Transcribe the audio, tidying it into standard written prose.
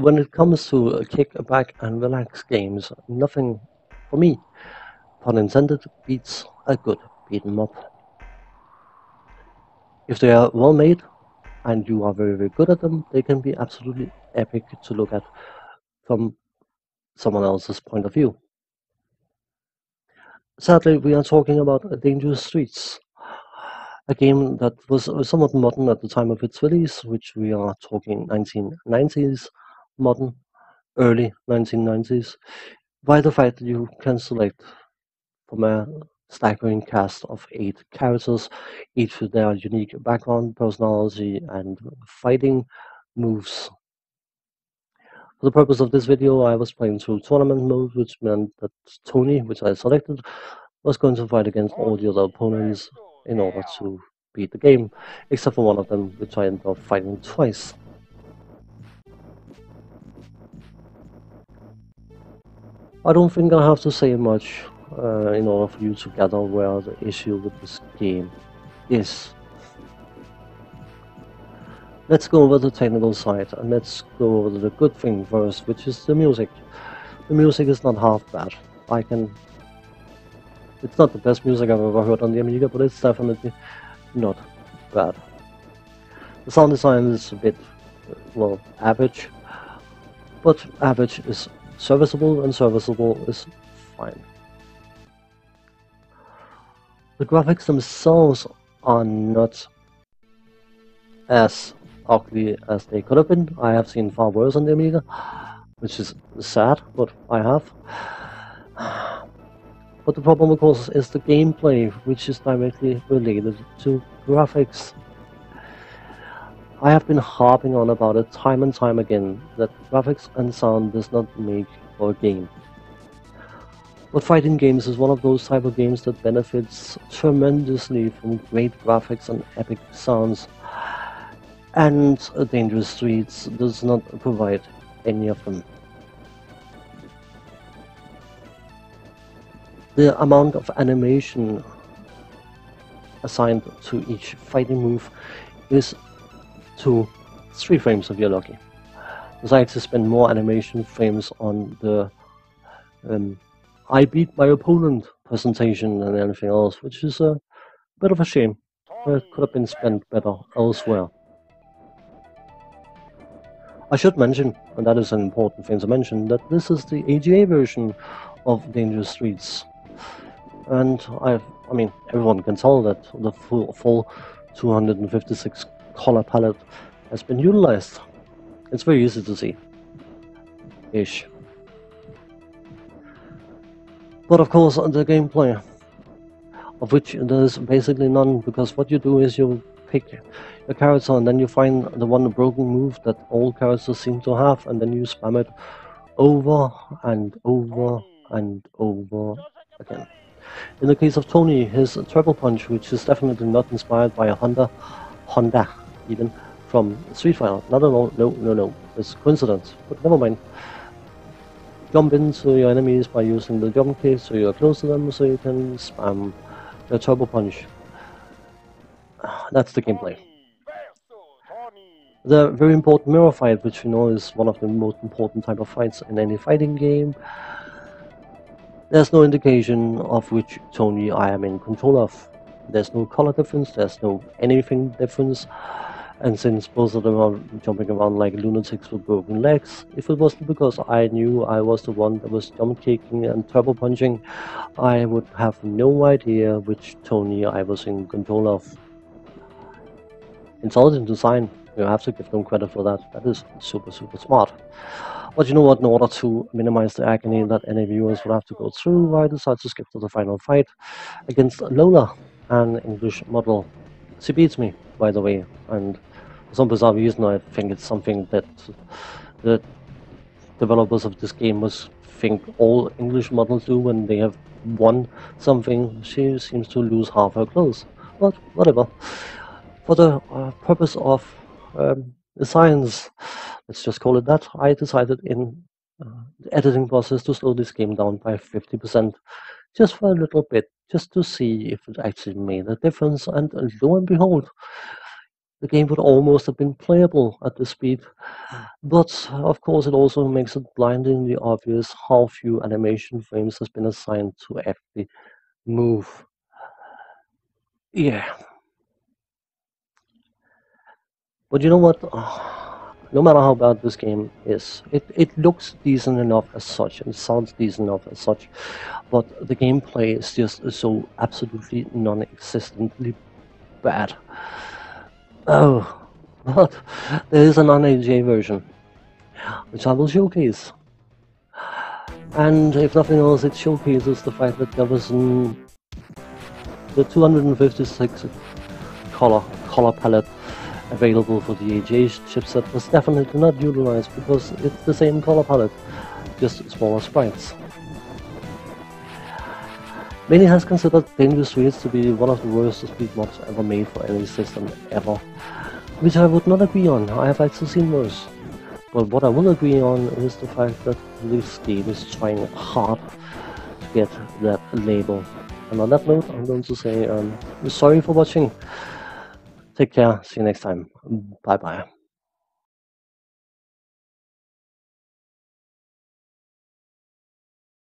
when it comes to kick back and relax games, nothing, for me, pun intended, beats a good beat 'em up. If they are well made and you are very, very good at them, they can be absolutely epic to look at from someone else's point of view. Sadly, we are talking about Dangerous Streets, a game that was somewhat modern at the time of its release, which we are talking 1990s modern, early 1990s, by the fact that you can select from a staggering cast of 8 characters, each with their unique background, personality, and fighting moves. For the purpose of this video, I was playing through tournament mode, which meant that Tony, which I selected, was going to fight against all the other opponents in order to beat the game, except for one of them, which I ended up fighting twice. I don't think I have to say much in order for you to gather where the issue with this game is. Let's go over the technical side, and let's go over the good thing first, which is the music. The music is not half bad. It's not the best music I've ever heard on the Amiga, but it's definitely not bad. The sound design is a bit, well, average, but average is serviceable, and serviceable is fine. The graphics themselves are not as ugly as they could have been. I have seen far worse on the Amiga, which is sad, but I have. But the problem, of course, is the gameplay, which is directly related to graphics. I have been harping on about it time and time again, that graphics and sound does not make for a game. But fighting games is one of those type of games that benefits tremendously from great graphics and epic sounds. And Dangerous Streets does not provide any of them. The amount of animation assigned to each fighting move is 2, 3 frames if you're lucky. Because I like to spend more animation frames on the I beat my opponent presentation than anything else, which is a bit of a shame. It could have been spent better elsewhere. I should mention, and that is an important thing to mention, that this is the AGA version of Dangerous Streets. And I mean, everyone can tell that the full 256 color palette has been utilized. It's very easy to see. Ish. But of course, the gameplay, of which there's basically none, because what you do is you pick your character and then you find the one broken move that all characters seem to have, and then you spam it over and over and over again. In the case of Tony, his Triple Punch, which is definitely not inspired by a Honda even, from Street Fighter. Not at all, no, it's coincidence, but never mind. Jump into your enemies by using the jump kick so you're close to them, so you can spam the Turbo Punch. That's the gameplay. The very important mirror fight, which we know is one of the most important type of fights in any fighting game. There's no indication of which Tony I am in control of. There's no color difference, there's no anything difference. And since both of them are jumping around like lunatics with broken legs, if it wasn't because I knew I was the one that was jump kicking and turbo punching, I would have no idea which Tony I was in control of. Intelligent design, you have to give them credit for that. That is super smart. But you know what, in order to minimize the agony that any viewers will have to go through, I decided to skip to the final fight against Lola, an English model. She beats me, by the way, and for some bizarre reason I think it's something that the developers of this game must think all English models do when they have won something. She seems to lose half her clothes, but whatever. For the purpose of the science, let's just call it that, I decided in the editing process to slow this game down by 50%, just for a little bit, just to see if it actually made a difference, and lo and behold, the game would almost have been playable at this speed. But of course, it also makes it blindingly obvious how few animation frames has been assigned to actually move. Yeah, but you know what? No matter how bad this game is, it looks decent enough as such, and it sounds decent enough as such, but the gameplay is just so absolutely non-existently bad. Oh, but there is an non-AJ version, which I will showcase. And if nothing else, it showcases the fact that there was the 256 color palette available for the AJ chipset was definitely not utilized because it's the same color palette, just smaller sprites. Many has considered Dangerous Streets to be one of the worst speed mods ever made for any system ever, which I would not agree on. I have actually seen worse. But what I will agree on is the fact that this game is trying hard to get that label. And on that note, I'm going to say sorry for watching. Take care. See you next time. Bye bye.